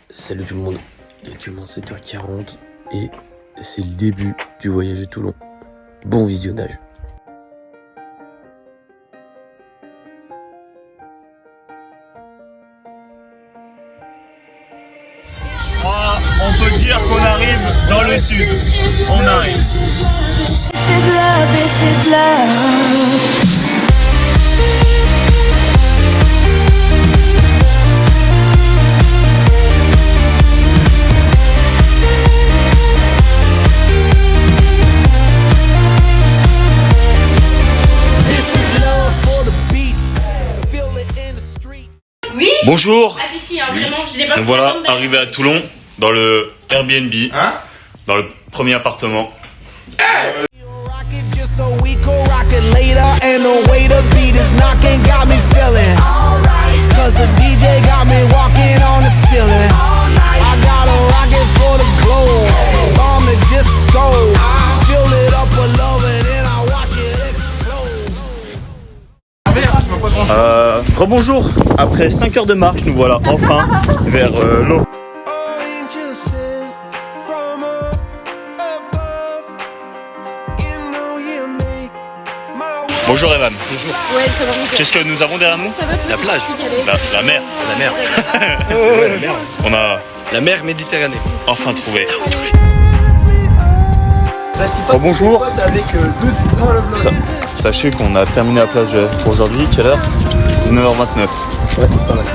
Salut tout le monde, il est actuellement 7h40 et c'est le début du voyage à Toulon. Bon visionnage. On peut dire qu'on arrive dans le sud. On arrive. Oui. Bonjour. Ah si, hein, vraiment, j'ai dépassé. Donc voilà, arrivé à Toulon, dans le Airbnb, dans le premier appartement. Rebonjour, après 5 heures de marche, nous voilà enfin vers l'eau. Bonjour Evan. Bonjour. Ouais, ça va monter. Qu'est-ce que nous avons derrière nous? Ça va plus. La plage. La mer. La mer. C'est vrai, la mer. On a La mer Méditerranée. enfin trouvé. Bonjour. Sachez qu'on a terminé la plage pour aujourd'hui. Quelle heure? 19h29. Ouais, c'est pas mal.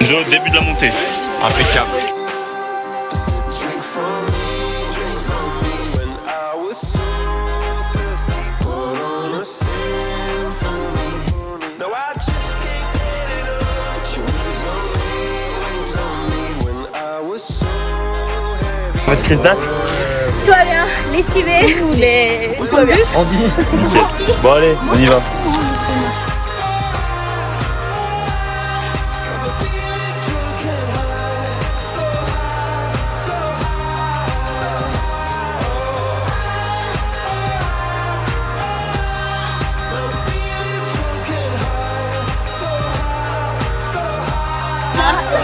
Enzo, début de la montée. Impeccable. Votre crise d'asthme? Tout va bien, lessivé, mais tout va bien. Nickel. Bon allez, on y va.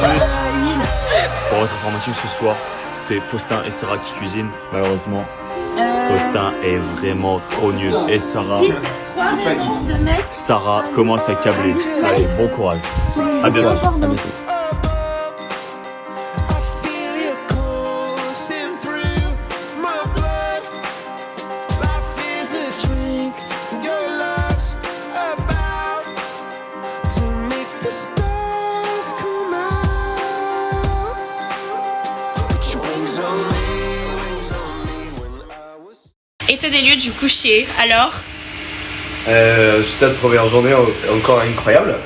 Juste pour votre information, ce soir, c'est Faustin et Sarah qui cuisinent. Malheureusement, Faustin est vraiment trop nul. Et Sarah commence à câbler. Allez, bon courage. À bientôt. À bientôt. État des lieux du coucher, alors Stade première journée encore incroyable.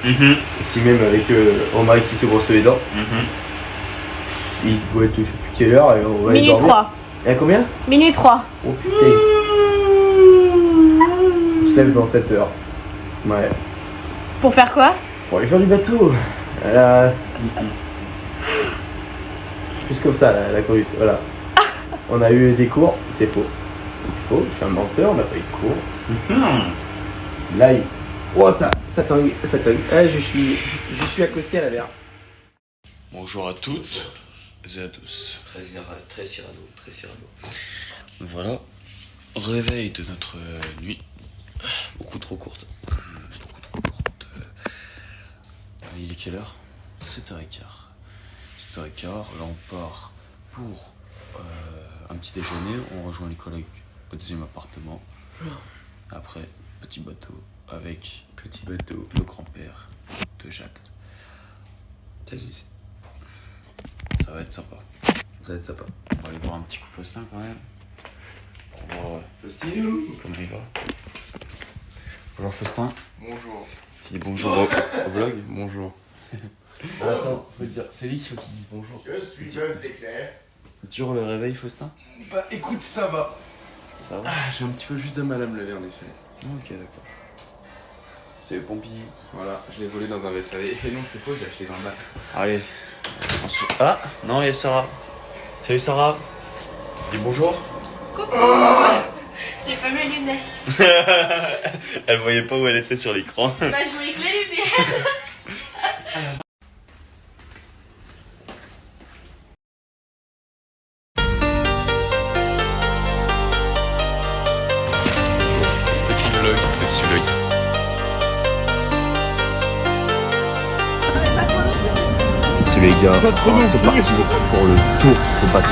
Ici même avec Omar qui se brosse les dents. Il doit être je sais plus quelle heure et on va aller Minuit dormir. 3. Et à combien? Minuit 3. Oh putain. On se lève dans 7 heures. Ouais. Pour faire quoi? Pour aller faire du bateau. Voilà. Plus comme ça la conduite, voilà. On a eu des cours, c'est faux. C'est faux, je suis un menteur, on n'a pas eu de cours. Là, oh ça tangue. Ah, je suis accosté à la mer. Bonjour à toutes et à tous. Très Cyrano. Voilà, réveil de notre nuit. Beaucoup trop courte. Il est quelle heure? 7h15. 7h15, là on part pour un petit déjeuner. On rejoint les collègues au deuxième appartement. Après, petit bateau avec le grand-père de Jacques. Ça va être sympa. On va aller voir un petit coup Faustin quand même. Pour voir comment il va. Bonjour Faustin. Bonjour. Tu dis bonjour au vlog. Bonjour. Attends, faut dire, c'est lui qu'il faut qu'il dise bonjour. Je suis Buzz l'éclair. Dur le réveil Faustin? Bah écoute, ça va. Ça va? J'ai un petit peu juste de mal à me lever en effet. Ok, d'accord. C'est Pompili. Voilà, je l'ai volé dans un SAV. Et non, c'est faux, j'ai acheté dans le bac. Allez. Ah, non, il y a Sarah. Salut Sarah. Dis bonjour. J'ai pas mes lunettes. Elle voyait pas où elle était sur l'écran. Bah je voulais que les lumières. Petit vlog. C'est les gars, c'est parti pour le tour de bateau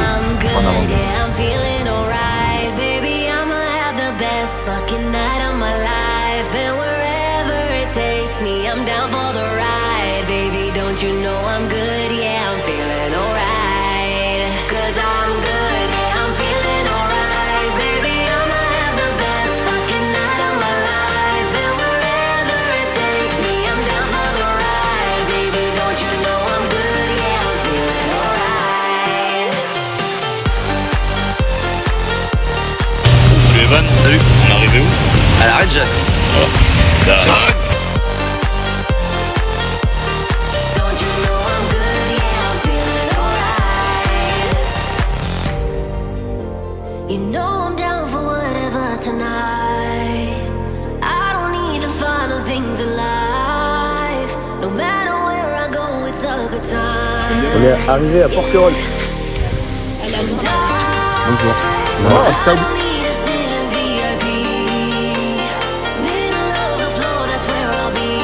en avant. I'm feeling alright, baby. I'ma have the best fucking night of my life, and wherever it takes me, I'm down for the ride, baby. Don't you know I'm good? Yeah, I'm feeling alright. 'Cause I'm good, yeah, I'm feeling alright, baby. I'ma have the best fucking night of my life, and wherever it takes me, I'm down for the ride, baby. Don't you know I'm good? Yeah, I'm feeling alright. Salut Evan, salut. On est arrivé où? À la Red Jack. Là. Don't you know I'm good? Yeah, I'm feeling alright. You know I'm down for whatever tonight. I don't need the final things in life. No matter where I go, it's a good time. On est arrivé à Porquerolles. Bonjour. I don't need a sit in VIP. Middle of the floor, that's where I'll be.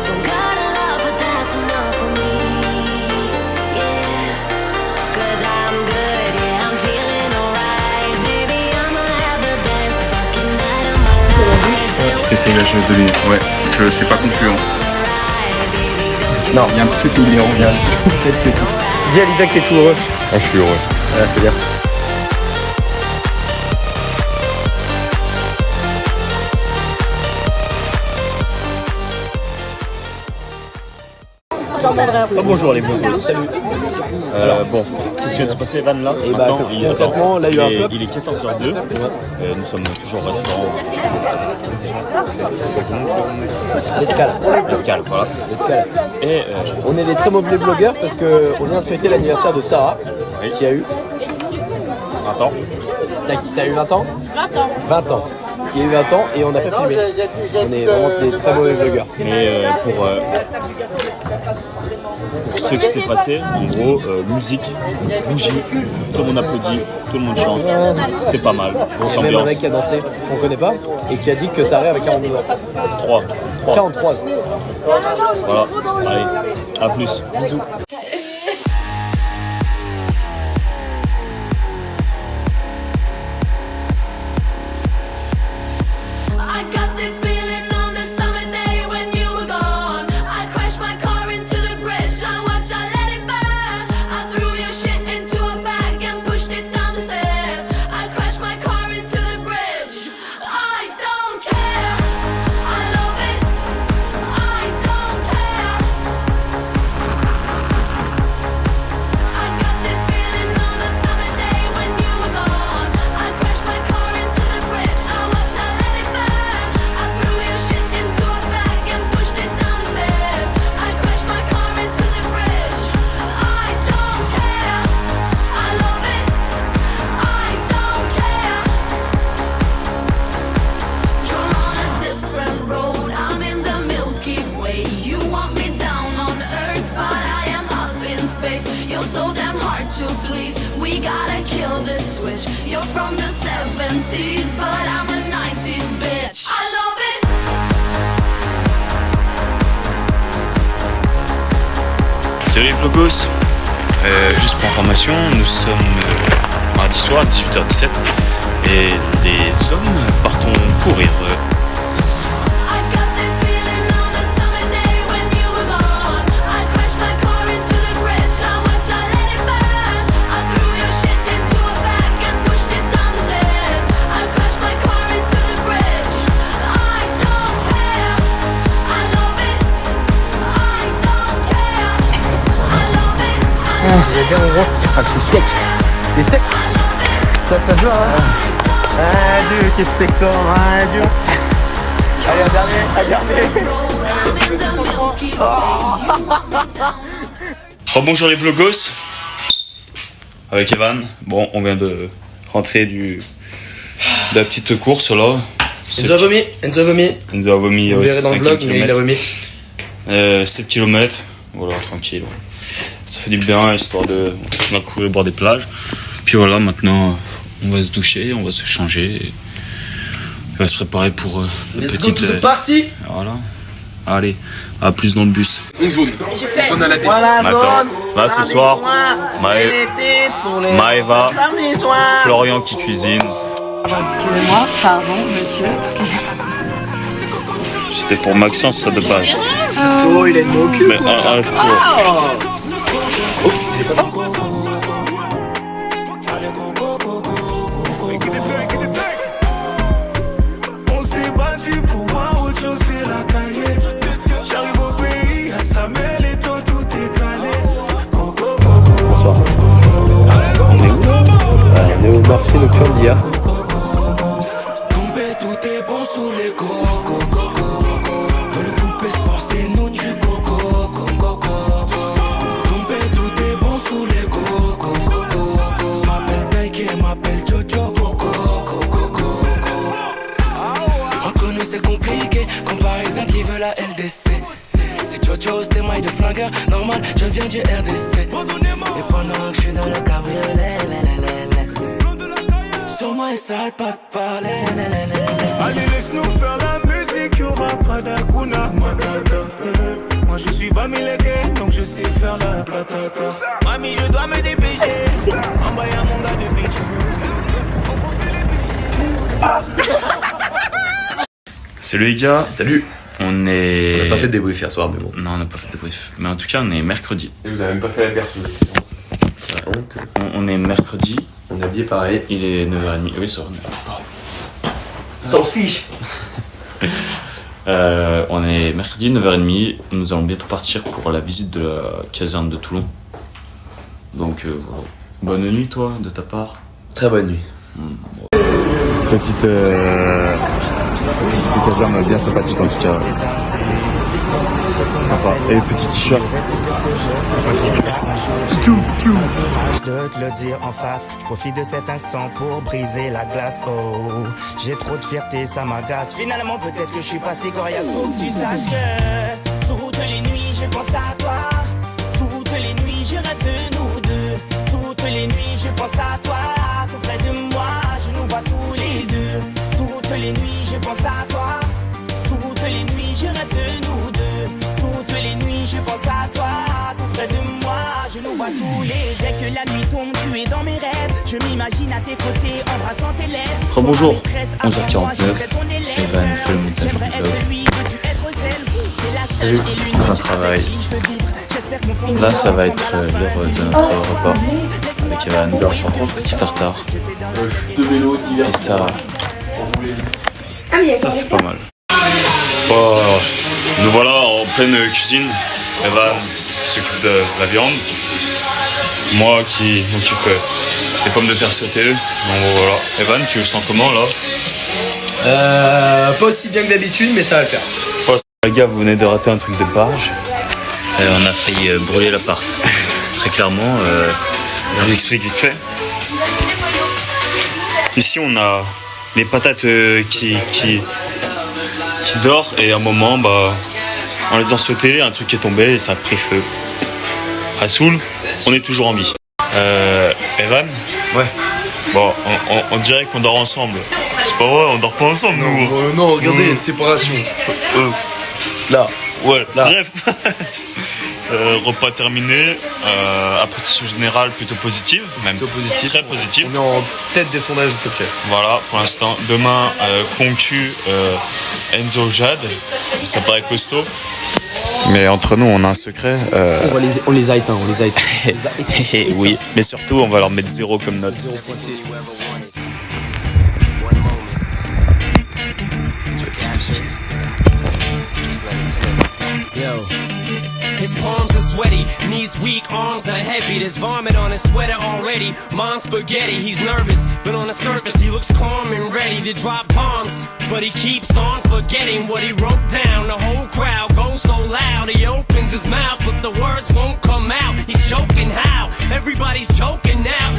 Don't got a lot, but that's enough for me. Yeah, 'cause I'm good, yeah, I'm feeling alright. Baby, I'ma have the best fucking night of my life. Petit essayage de lui. Ouais, je sais pas concluant. Non, Il y a un petit truc qui me dérange. peut-être que si. Dis à Lisa que t'es tout heureux. Ah, je suis heureux. Voilà, c'est bien. Bonjour les blogos. Salut. Bon, qu'est-ce qui vient de se passer Evan là? Et Maintenant, concrètement, là, il y a eu un flop. il est 14h02. Nous sommes toujours au restaurant. C'est quoi le nom? L'escale. L'escale, voilà. L'escale. Et On est des très mauvais blogueurs parce qu'on vient de fêter l'anniversaire de Sarah, Oui. qui a eu. attends. T'as eu 20 ans 20 ans. Qui a eu 20 ans et on n'a pas filmé. On est vraiment des très mauvais blogueurs. Mais pour ce qui s'est passé, en gros, musique, bougie, tout le monde applaudit, tout le monde chante. C'était pas mal. Grosse Même un ambiance. mec qui a dansé, qu'on connaît pas, et qui a dit que Sarah avait 42 ans. 3. 43 ans. Voilà. Allez, à plus. Bisous. I got this feeling on the summer day when you were gone. I crashed my car into the bridge. I watched, I let it burn. I threw your shit into a bag and pushed it down the stairs. I crashed my car into the bridge. I don't care. I love it. I don't care. I got this feeling on the summer day when you were gone. I crashed my car into the bridge. I watched, I let it burn. I threw your shit into a bag and pushed it down the stairs. I crashed my car into the bridge. I don't care. I love it. I don't care. You're on a different road. I'm in the Milky Way. You want me down on Earth, but I am up in space. You're so damn hard to please. We gotta kill this switch. You're from the 70s, but I'm a 90s bitch. I love it. Salut les vlogos. Juste pour information, nous sommes mardi soir à 18h17 et les hommes partons courir. I got this feeling on the summer day when you were gone. I crashed my car into the bridge. I watched, I let it burn. I threw your shit into a bag and pushed it down the stairs. I crashed my car into the bridge. I don't care. I love it. I don't care. I love it. Il y a bien en gros. Ah, c'est sec. C'est sec. Ça se voit, hein. Ah, Dieu, qu'est-ce que c'est que ça? Ah, Dieu. Allez, un dernier. I'm in the Milky Way. Bonjour les vlogos. avec Evan. Bon, on vient de rentrer de la petite course là. Enzo a vomi. Enzo a vomi. Vous verrez dans le vlog, mais il a vomi. 7 km, voilà, tranquille. Ça fait du bien, histoire de... On a couru au bord des plages. Puis voilà, maintenant, on va se doucher, on va se changer. Et on va se préparer pour la petite... C'est parti. Voilà. Allez, à plus dans le bus. On a la Attends, là ce soir, Maëva, Florian qui cuisine. Excusez-moi, pardon, monsieur, excusez-moi. C'était pour Maxence, ça de base. Oh, il a une mot au cul. Mais enlève-toi. On s'est battu pour voir autre chose que la cahier. J'arrive au pays, à Samuel et toi tout est calé. Bonsoir. On est au marché nocturne d'hier. Tout est bon sous les cocos. Dans le coupé sport, c'est nous du coco. Tombé, tout est bon sous les cocos. M'appelle Taïké, m'appelle Jojo. Entre nous c'est compliqué, comme Parisien qui veut la LDC. Si Jojo c'était maille de flingueur, normal, je viens du RDC. Et pendant que je suis dans le cabriolet, sur moi, ça arrête pas de parler. Allez, laisse-nous faire la musique, y'aura pas d'Akuna Matata. Moi, je suis Bamileke, donc je sais faire la platata. Mami, je dois me dépêcher. En bas, y'a mon gars de biche. Salut les gars. Salut. On n'a pas fait de débrief hier soir, mais bon. Non, on n'a pas fait de débrief. Mais en tout cas, on est mercredi. Et vous avez même pas fait la perso. C'est la honte. On est mercredi. On est habillé pareil. Il est 9h30. Oui, ça va. S'en fiche. On est mercredi, 9h30. Nous allons bientôt partir pour la visite de la caserne de Toulon. Donc voilà. Bonne nuit, toi, de ta part. Très bonne nuit. Petite caserne bien sympathique en tout cas. Sympa. Et petit t-shirt. De te le dire en face, je profite de cet instant pour briser la glace. Oh, j'ai trop de fierté, ça m'agace. Finalement, peut-être que je suis passé coriace. Faut que tu saches que toutes les nuits, je pense à toi. Toutes les nuits, je rêve de nous deux. Toutes les nuits, je pense à toi. Tout près de moi, je nous vois tous les deux. Toutes les nuits, je pense à toi. Toutes les nuits, je rêve de nous deux. Toutes les nuits, je pense à toi. Tout près de moi, je nous vois tous les. Dès que la nuit tombe, tu es dans mes rêves. Je m'imagine à tes côtés, embrassant tes lèvres. Rebonjour, 11h49. Evan fait le montage du vlog. Salut. On travaille. Là, ça va être l'heure de notre repas avec Evan. Petit tartare. De vélo d'hiver. Et ça c'est pas mal. Oh, nous voilà en pleine cuisine. Evan s'occupe de la viande. Moi qui m'occupe des pommes de terre sautées. Donc voilà. Evan, tu le sens comment là? Pas aussi bien que d'habitude, mais ça va le faire. Oh, les gars, vous venez de rater un truc de barge. On a failli brûler l'appart. Très clairement, je vous explique vite fait. Ici, on a les patates qui dort et à un moment, on les a sautées, un truc est tombé et ça a pris feu. Rasoul, on est toujours en vie. Evan? Ouais. Bon, on dirait qu'on dort ensemble. C'est pas vrai, on dort pas ensemble, nous. Non, regardez, une séparation. Là. Ouais, là. Bref. Repas terminé. Appréciation générale plutôt positive, même très positive. On est en tête des sondages de Top Chef. Voilà, pour l'instant. Demain, Concu, Enzo, Jade. Ça paraît costaud. Mais entre nous, on a un secret. On les a éteints, Oui, mais surtout, on va leur mettre 0 comme note. Yo. His palms are sweaty, knees weak, arms are heavy. There's vomit on his sweater already. Mom's spaghetti, he's nervous, but on the surface he looks calm and ready to drop bombs. But he keeps on forgetting what he wrote down. The whole crowd goes so loud, he opens his mouth, but the words won't come out. He's choking how? Everybody's joking now.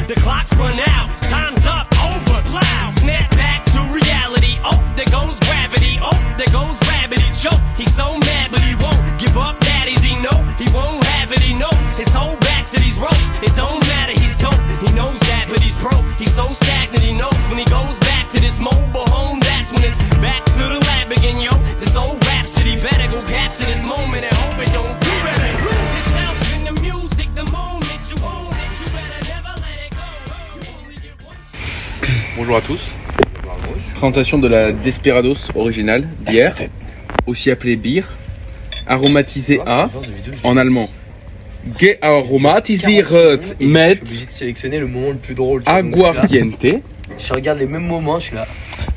that he knows his whole back to these ropes. It don't matter, he's dope. He knows that, but he's broke. He's so stagnant, he knows when he goes back to this mobile home. That's when it's back to the lab again, yo. This old rhapsody better go capture this moment and hope it don't do better. Lose itself in the music, the moment you own it, you better never let it go. You only get one shot. Bonjour à tous. Présentation de la Desperados originale, bière, aussi appelée bière, aromatisée à, en allemand, gearomatisiert mit Je suis obligé de sélectionner le moment le plus drôle. aguardiente. Je regarde les mêmes moments, je suis là.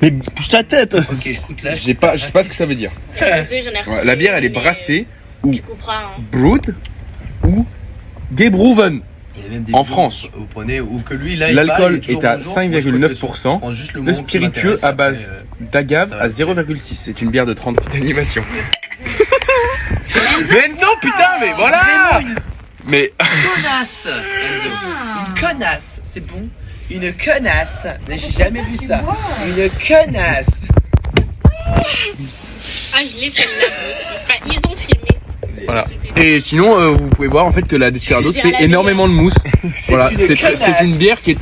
Mais bouge ta tête. Ok, écoute là. Je sais pas ce que ça veut dire. Désolée, j'en ai Ouais, la bière elle est brassée ou Tu couperas. Hein. brewed ou gebrouwen. Il y a même des En vidéos France. où vous prenez, ou que lui là. L'alcool il est à 5,9%, le spiritueux à base d'agave à 0,6. C'est une bière de 36 d'animation. Enzo, putain, mais voilà. Mais Connasse Enzo. Une connasse, c'est bon. Une connasse. Mais j'ai jamais vu ça. Une connasse. Ah, je l'ai celle-là moi aussi. Enfin, ils ont filmé. voilà. Et sinon, vous pouvez voir en fait que la Desperados Je veux dire, fait la énormément de mousse. Voilà, une c'est connasse. une bière qui est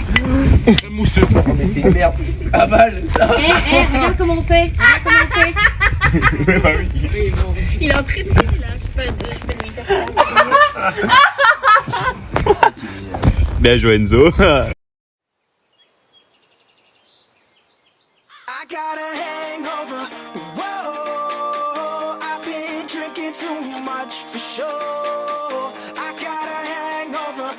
très mousseuse. Mais t'es une merde. Avale ça. Regarde comment on fait. Regarde comment on fait. Bah oui. Il est en train de là. Je peux lui dire ça. Bien joué Enzo. I got a hangover. Whoa, I've been drinking too much for sure. I got a hangover.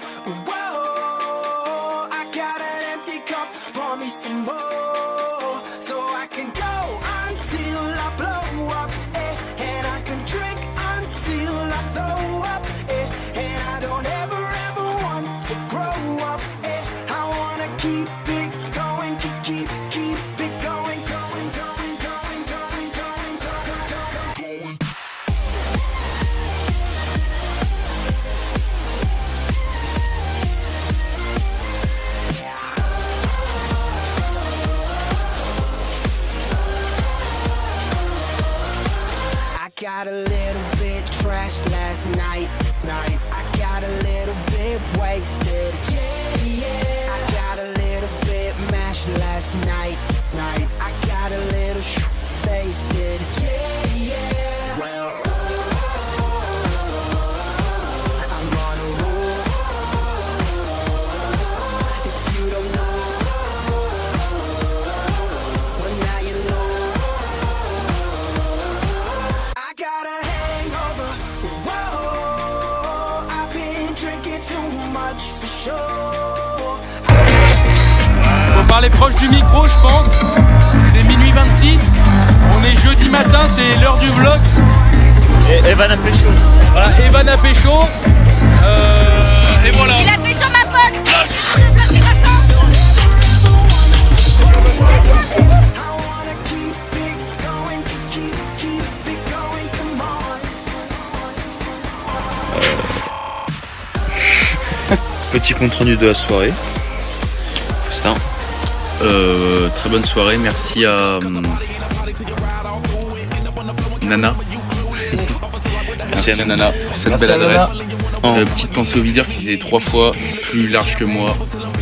Whoa, I got an empty cup. Pour me some more, so I can go until I blow up. And I can drink until I throw up. And I don't ever want to grow up. I wanna keep it going, keep it going, going, going, going, going, going, going, going. I got a little bit trashed last night. I got a little bit wasted. I got a little bit mashed last night. I got a little wasted. Well, I'm on a roll. If you don't know, well now you know. I got a hangover. Whoa, I've been drinking too much for sure. Faut parler proche du micro, je pense. C'est minuit 26. On est jeudi matin, c'est l'heure du vlog. Et Evan a pécho. Voilà, Evan a pécho. Et voilà. Il a pécho ma pote. I wanna keep it going, keep it going, come on. Petit compte rendu de la soirée. Faustin. Très bonne soirée, merci à Nana. Merci à Nana pour cette Merci belle à adresse. Nana. Petite pensée au videur qui faisait 3 fois plus large que moi.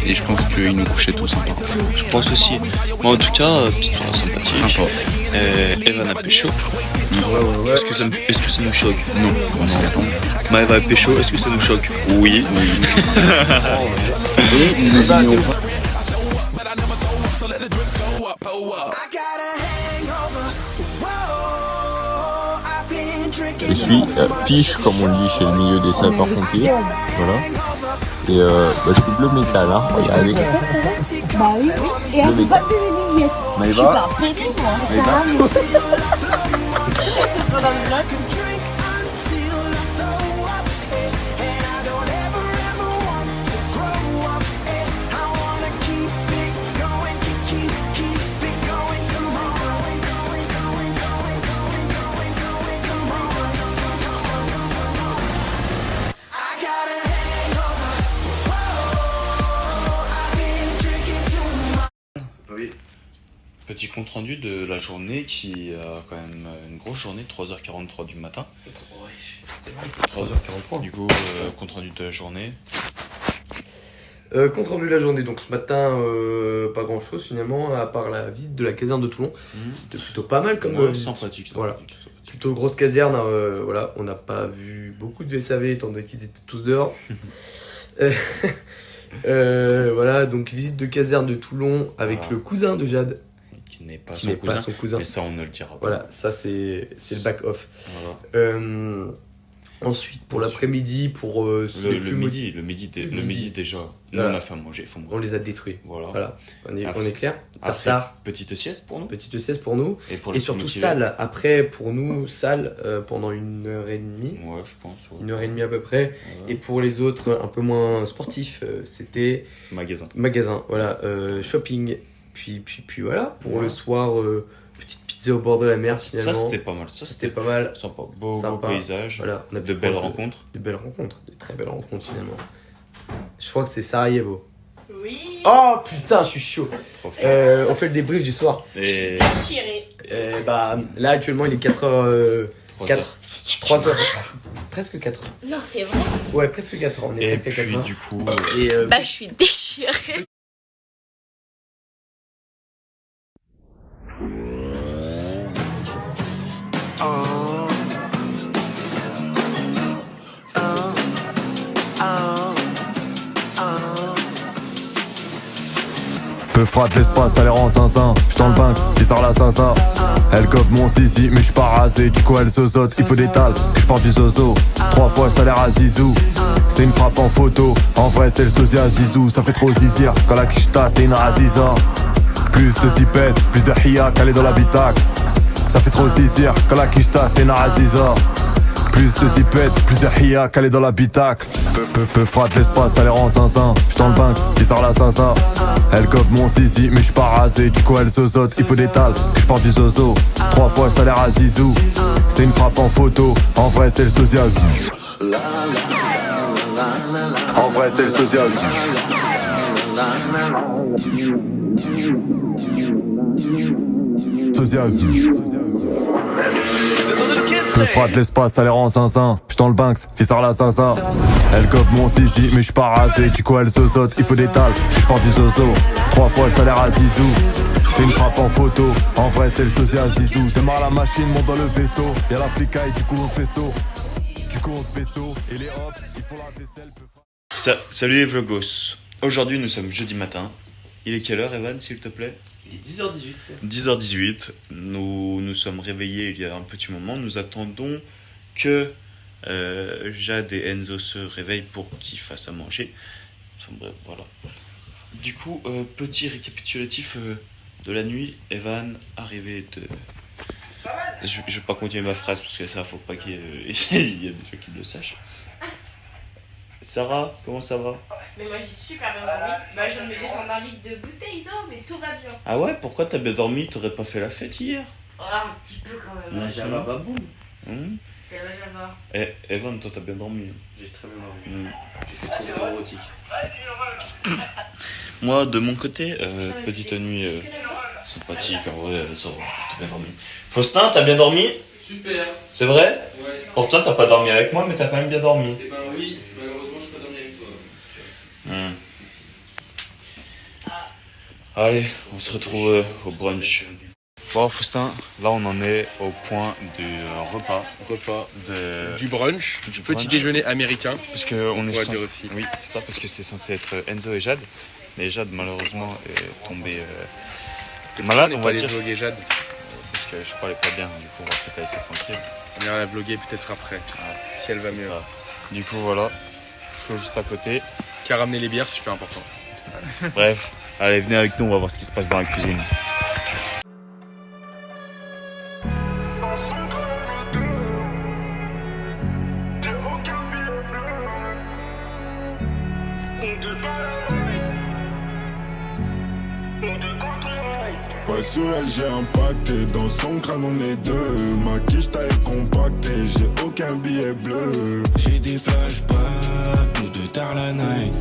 Et je pense qu'il nous couchait tous sympa. Je pense aussi. Moi en tout cas, petite soirée sympathique. Sympa. Evan a pécho. Ouais. Est-ce que ça nous choque? Non, on s'y attend. Maëva a pécho. Est-ce que ça nous choque? Oui. I got a hangover. Whoa, I've been drinking. Je suis piche, comme on dit chez le milieu des sapeurs-pompiers. Voilà. Et je suis bleu métal, hein. Regardez. Bah oui. Et elle peut pas payer les billets. Maëva. C'est pas dans le vlog. Drink until I throw up. And I don't ever want to grow up. I wanna keep it going, keep it going, come on. Going, going, going, going, going, going, come on. I got a hangover. Whoa, I've been drinking too much. Oui. Petit compte rendu de la journée qui a quand même une grosse journée, 3h43 du matin. 3h43. Du coup, compte rendu de la journée. Compte rendu de la journée, donc ce matin, pas grand chose finalement, à part la visite de la caserne de Toulon. C'était plutôt pas mal comme visite. Sympathique. Voilà. Plutôt grosse caserne, voilà. On n'a pas vu beaucoup de VSAV étant donné qu'ils étaient tous dehors. Voilà, donc visite de caserne de Toulon avec le cousin de Jade. Qui n'est pas, son cousin. Mais ça, on ne le dira pas. Voilà, ça c'est le back-off. Voilà. Ensuite, pour l'après-midi, pour le midi déjà, nous on a fait à manger. On les a détruits. Voilà. On est clair. Après, Tartare. Petite sieste pour nous. Et surtout salle. Après, pour nous, salle pendant 1h30. Ouais, je pense. 1h30 à peu près. Ouais. Et pour les autres, un peu moins sportifs, c'était magasin. Voilà, shopping. Puis voilà. Pour le soir, petite pizza au bord de la mer finalement. Ça, c'était pas mal. C'était pas mal. Sympa. Beau paysage. Voilà, on a de belles rencontres. De très belles rencontres finalement. Je crois que c'est Sarajevo. Oui. Oh putain, je suis chaud. On fait le débrief du soir. Et... Je suis déchiré. Là actuellement il est 4h. 3h. Presque 4h. Non, c'est vrai. Ouais, presque 4h. On est presque à 4h. Et du coup. Je suis déchiré. Peu frotte l'espace, ça les rend zinzin. J'suis dans le Banks, qui sort la zinzin. Elle cope mon sissi, mais j'suis pas rasé. Du coup elle zozote, il faut des tales, que j'porte du zozo. 3 fois le salaire à Zizou. C'est une frappe en photo, en vrai c'est le sosia Zizou. Ça fait trop zizir, quand la kishta c'est une raziza. Plus de zipette, plus de hiya calé dans l'habitacle. Ça fait trop zizir, quand la kishta c'est une raziza. Plus de zipette, plus de hiya calé dans l'habitacle. Peu frotte l'espace, ça les rend zinzin. J'suis dans le Banks, qui sort la zinzin. Elle cope mon sissi, mais j'suis pas rasé. Du coup elle zozote, il faut des tales, que j'porte du zozo. 3 fois le salaire à Zizou. C'est une frappe en photo, en vrai c'est le sosia. En vrai c'est le sosia. Sosia. Peu frotte l'espace, ça les rend zinzin. J'suis dans le Banks, fils sort la zinzin. Elle cope mon sissi, mais j'suis pas rasé. Du coup elle zozote, il faut des tales, que j'porte du zozo. 3 fois le salaire à Zizou. C'est une frappe en photo, en vrai c'est le sosia Zizou. C'est marre la machine, monte dans le vaisseau. Y'a la flicaille, du coup on se fait saut. Et les hops, ils font la vaisselle. Salut les vlogos. Aujourd'hui nous sommes jeudi matin. Il est quelle heure Evan s'il te plaît? Il est 10h18. 10h18. Nous nous sommes réveillés il y a un petit moment. Nous attendons que Jade et Enzo se réveillent pour qu'ils fassent à manger. Enfin bref, voilà. Du coup, petit récapitulatif de la nuit. Evan arrivé de... Je vais pas continuer ma phrase parce que ça faut pas qu'il y ait des gens qui le sachent. Sarah, comment ça va? Mais moi j'ai super bien dormi. Je viens de me descendre un litre de bouteille d'eau, mais tout va bien. Ah ouais, pourquoi t'as bien dormi? T'aurais pas fait la fête hier? Oh, un petit peu quand même. La Java va boum. C'était la Java. Evan, toi t'as bien dormi? J'ai très bien dormi. J'ai fait trop érotique. Moi, de mon côté, petite nuit sympathique, en vrai, ça va, t'as bien dormi. Faustin, t'as bien dormi? Super. C'est vrai? Ouais. Pourtant, t'as pas dormi avec moi, mais t'as quand même bien dormi. Eh ben oui, malheureusement, je peux pas dormir avec toi. Allez, on se retrouve au brunch. Bon, Faustin, là on en est au point du repas. Du brunch, du petit déjeuner américain. Parce que on est dire aussi. Oui, c'est ça, parce que c'est censé être Enzo et Jade. Mais Jade, malheureusement, est tombée malade, on va dire. Vlogger Jade. Parce que je crois qu'elle est pas bien, du coup on va peut-être laisser tranquille. On ira la vlogger peut-être après, si elle va mieux. Ça. Du coup voilà, je suis juste à côté. Qui a ramené les bières, c'est super important. Bref, allez venez avec nous, on va voir ce qui se passe dans la cuisine. Ouais, sur elle j'ai impacté, dans son crâne on est deux. Ma quiche taille compactée, j'ai aucun billet bleu. J'ai des flashbacks, nous deux tard la night.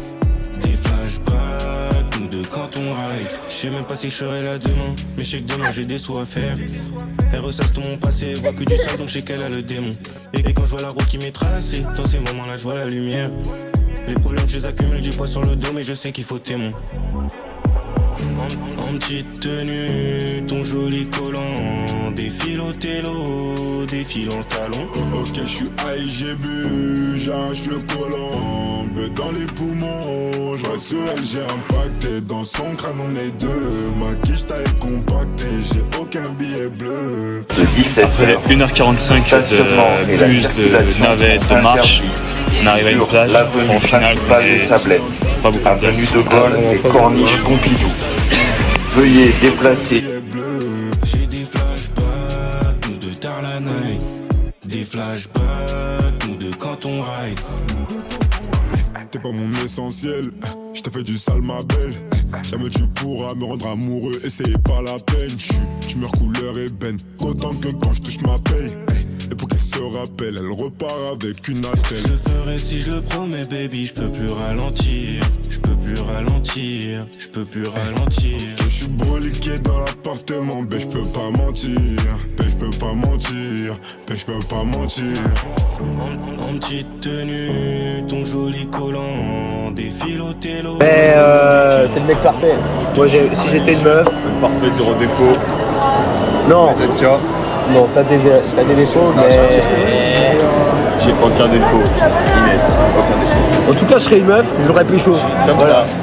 Des flashbacks, nous deux quand on ride. sais même pas si je serai là demain, mais je sais que demain j'ai des sous à faire. Elle ressasse tout mon passé, voit que du sale donc je sais qu'elle a le démon. Et quand je vois la route qui m'est tracée, dans ces moments-là je vois la lumière. Les problèmes je les accumule, j'ai poids sur le dos mais je sais qu'il faut témoin. En petite tenue, ton joli collant, défile au télo, défile en talon. Ok, je suis high, j'ai bu, j'arrache le collant, beuh dans les poumons. Je vois sur elle, j'ai impacté, dans son crâne on est deux. Ma quiche taille compactée, j'ai aucun billet bleu. De 17h, après 1h45 de bus, de navette, de marche, on arrive à une plage. L'avenue principale des Sablettes, avenue de Gaulle et Corniche Pompidou. Veuillez déplacer. J'ai des flashbacks, nous de tard la night. Des flashbacks, nous de quand on ride. T'es pas mon essentiel, je t'ai fait du sale ma belle. Jamais tu pourras me rendre amoureux, et c'est pas la peine. Je meurs couleur ébène, autant que quand je touche ma paye. Et pour qu'elle se rappelle, elle repart avec une attelle. Je le ferai si je le promets baby, je peux plus ralentir. Je peux plus ralentir, je peux plus ralentir. Je suis broliqué dans l'appartement, ben je peux pas mentir. Ben je peux pas mentir, ben je peux pas mentir. En petite tenue, ton joli collant, défile au télo. Mais c'est le mec parfait. Moi si j'étais une meuf. Parfait, zéro défaut. Non. ZK. Non, t'as des défauts, mais. J'ai aucun défaut. Inès, aucun défaut. En tout cas, je serais une meuf, j'aurais plus chaud. Comme voilà. ça.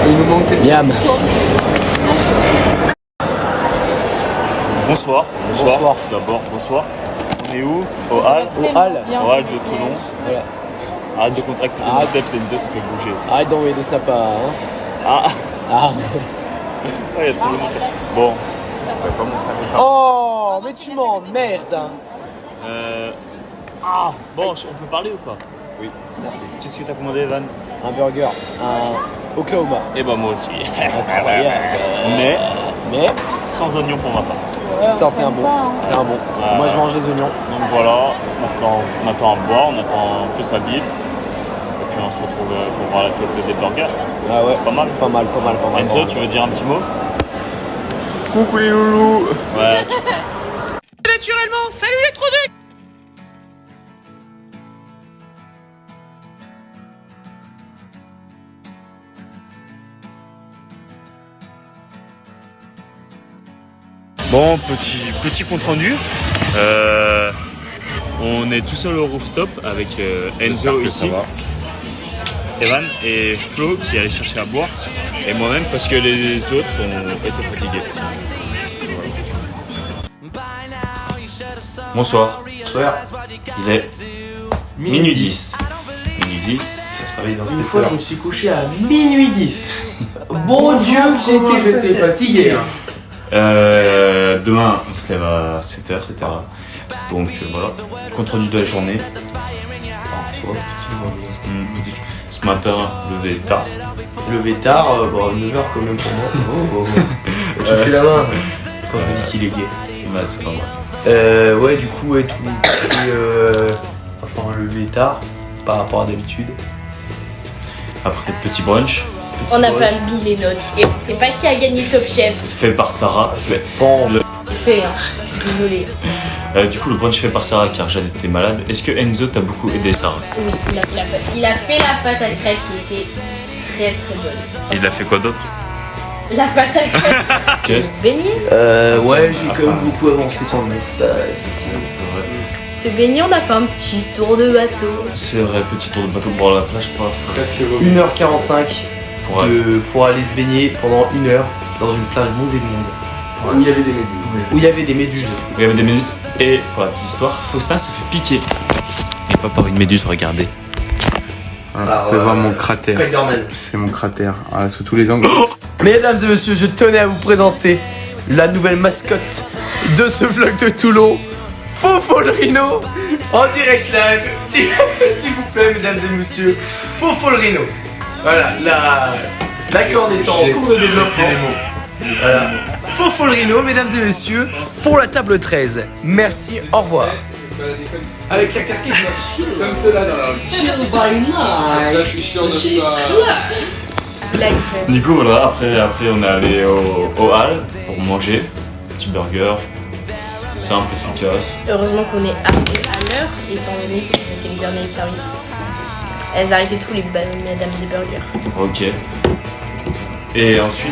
Il nous manque Yam. Bonsoir. Bonsoir. D'abord, bonsoir. On est où? Au Hall. Au Hall. Au Hall de Toulon. Voilà. Arrête de contracter tes biceps, Enzo, ça fait bouger. Arrête d'envoyer des snaps à. Hein. Ah. Ah. Ouais, y a trop de monde. Bon. Oh, mais tu m'emmerdes. Ah. Bon, on peut parler ou pas? Oui. Merci. Qu'est-ce que t'as commandé, Evan? Un burger. Un Oklahoma. Et bah moi aussi. Incroyable. Mais sans oignons pour ma part. Putain, t'es un bon. T'es un bon. Moi, je mange les oignons. Donc voilà, on attend à boire, on attend que ça bip. Et puis on se retrouve pour voir la tête des burgers. Ah ouais. C'est pas mal. Pas mal. Enzo, tu veux dire un petit mot? Coucou les loulous. Ouais. Naturellement, salut les trous de... Bon, petit compte rendu. On est tout seul au rooftop avec Enzo ici, Evan et Flo qui allait chercher à boire, et moi-même parce que les autres ont été fatigués. Bonsoir. Bonsoir. Il est minuit 10. Minuit 10. Une fois, je me suis couché à minuit 10. Bon Dieu, j'étais fatigué. Hein. Demain, on se lève à 7h. Donc voilà, compte rendu de la journée. Ce matin, levé tard. Levé tard, 9h quand même pour moi. Oh. Toucher la main quand je me dis qu'il est gay. Bah, c'est pas mal. Ouais, du coup, tout enfin, levé tard par rapport à d'habitude. Après, petit brunch. On n'a pas mis les notes. Et c'est pas qui a gagné Top Chef. Fait par Sarah. Fait, hein. Désolé. Du coup, le brunch fait par Sarah car Jeanne était malade. Est-ce que Enzo t'a beaucoup aidé, Sarah? Oui, il a fait la pâte. Il a fait la pâte à crêpes qui était très très bonne. Il a fait quoi d'autre? La pâte à crêpes. Beignet. Ouais, j'ai quand même beaucoup avancé sur le montage. Ce beignet, on a fait un petit tour de bateau. C'est vrai, petit tour de bateau pour la plage, pas presque 1h45 pour aller se baigner pendant 1 heure dans une plage bondée de monde. Où il y avait des méduses. Où il y avait des méduses. Où il y avait des méduses. Et pour la petite histoire, Faustin s'est fait piquer. Et pas par une méduse, regardez. Voilà, vous pouvez voir mon cratère. C'est mon cratère, voilà, sous tous les angles. Mesdames et messieurs, je tenais à vous présenter la nouvelle mascotte de ce vlog de Toulon, Fofo le Rhino, en direct live, s'il vous plaît, mesdames et messieurs, Fofo le Rhino. Voilà, la corne est en cours de développement. Voilà, Fofo le Rhino, mesdames et messieurs, pour la table 13. Merci, au revoir. Avec la casquette, chill. Comme ceux-là dans la rue. Chill by night. Ça, je suis chiant de Chill pas. club. Du coup, voilà, après on est allé au hall pour manger. Petit burger, simple, efficace. Heureusement qu'on est arrivé à l'heure, étant donné qu'on était les derniers servis. Elles arrêtaient tous les madame des burgers. Ok. Et ensuite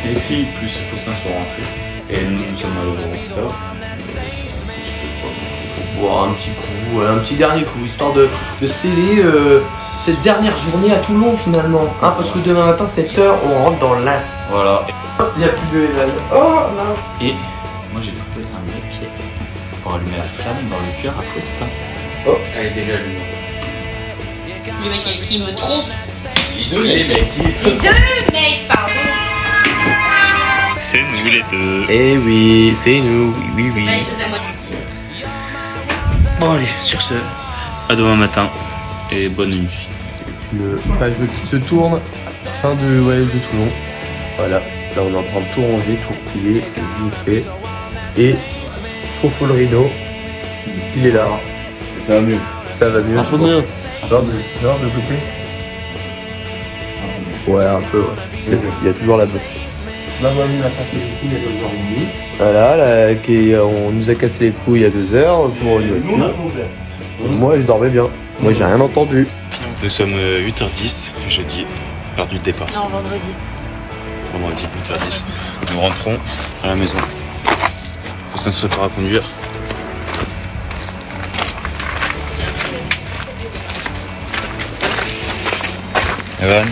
les filles plus Faustin sont rentrées. Et nous sommes allés au rooftop. Pour boire un petit coup, un petit dernier coup, histoire de sceller cette dernière journée à Toulon finalement. Hein, parce que demain matin, 7h, on rentre dans l'Ain. Voilà. Il n'y a plus de Evan. Oh mince. Et moi j'ai trouvé un mec pour allumer la flamme dans le cœur à Faustin. Oh, elle est déjà allumée. Le mec qui me trompe. Les mecs. Les deux mecs, pardon. C'est nous les deux. Eh oui, c'est nous, oui. Allez, c'est à moi. Bon allez, sur ce, à demain matin et bonne nuit. Le page qui se tourne, fin de voyage de Toulon. Voilà, là on est en train de tout ranger, tout replier, tout fait. Et Fofo le Rhino, il est là. Ça va mieux. Ça va mieux. Un peu de rien. Alors de côté. Ouais, un peu, ouais. Il y a toujours la bosse. Là, on a cassé les couilles il y a 2h30. Voilà, là, on nous a cassé les couilles il y a 2h pour une voiture. Moi, je dormais bien. Moi, j'ai rien entendu. Nous sommes 8h10, jeudi, heure du départ. Non, vendredi. Vendredi, 8h10. Nous rentrons à la maison. Faustin se prépare à conduire. Evan,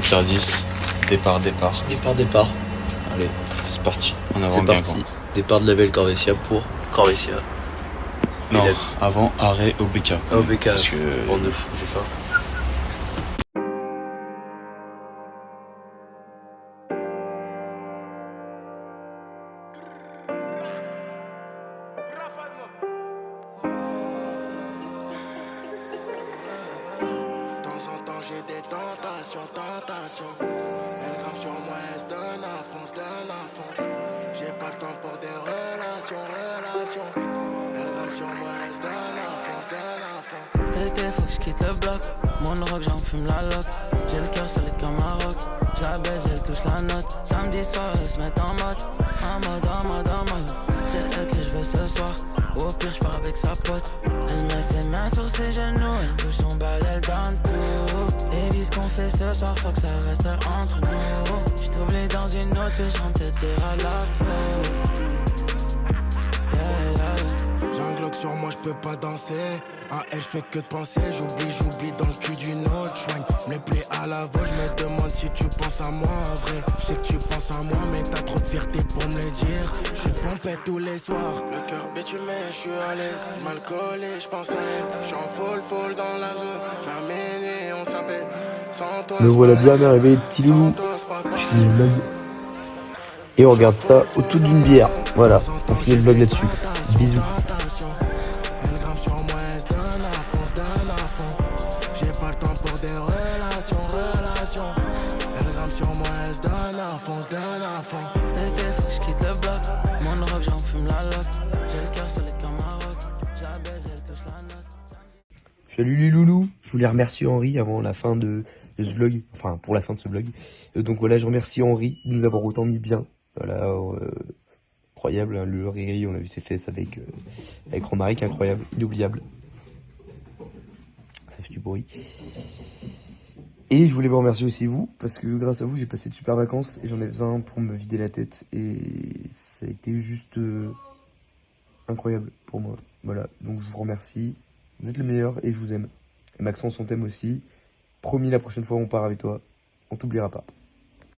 8h10, départ. Départ. Allez, c'est parti. En avant C'est bien parti. grand. Départ de la Belle Corvesia pour Corvesia. Non, avant arrêt au BK. Au BK, Parce que... bande de fous, j'ai faim. J'ai des tentations. Elle grimpe sur moi, elle se donne à fond. J'ai pas le temps pour des relations. Elle grimpe sur moi, elle se donne à fond. Cet été, faut que je quitte le bloc. Mon rock, j'en fume la loque. J'ai le cœur solide comme un rock. Je la baise, elle touche la note. Samedi soir, elle se met en mode. C'est elle que je veux ce soir. Au pire, je pars avec sa pote. Elle met ses mains sur ses genoux. Elle touche son bal, elle donne tout. Baby, ce qu'on fait ce soir, faut que ça reste entre nous. Je t'oublie dans une autre, puis je rentre te dire à la fin. J'ai un Glock sur moi, je peux pas danser. À elle, je fais que de penser. J'oublie dans le cul d'une autre. J'soigne mes plaies à la voix. Je me demande si tu penses à moi. En vrai, je sais que tu penses à moi, mais t'as trop de fierté pour me le dire. Je suis pompé tous les soirs. Le cœur bitumé, je suis à l'aise. Mal collé, je pense à elle. Je suis en fall dans la zone. Ramené, on s'appelle. Sans toi. Me voilà bien arrivé, les petits loulous. Je finis le vlog. Et on regarde ça autour d'une bière. Voilà, on finit le vlog là-dessus. Bisous. Salut les loulous, je voulais remercier Henri avant la fin de ce vlog, enfin pour la fin de ce vlog. Donc voilà, je remercie Henri de nous avoir autant mis bien. Voilà, incroyable, hein, le riri, on a vu ses fesses avec Romaric, incroyable, inoubliable. Ça fait du bruit. Et je voulais vous remercier aussi vous, parce que grâce à vous j'ai passé de super vacances et j'en ai besoin pour me vider la tête. Et ça a été juste incroyable pour moi. Voilà, donc je vous remercie. Vous êtes le meilleur et je vous aime. Et Maxence, on t'aime aussi. Promis, la prochaine fois, on part avec toi. On t'oubliera pas.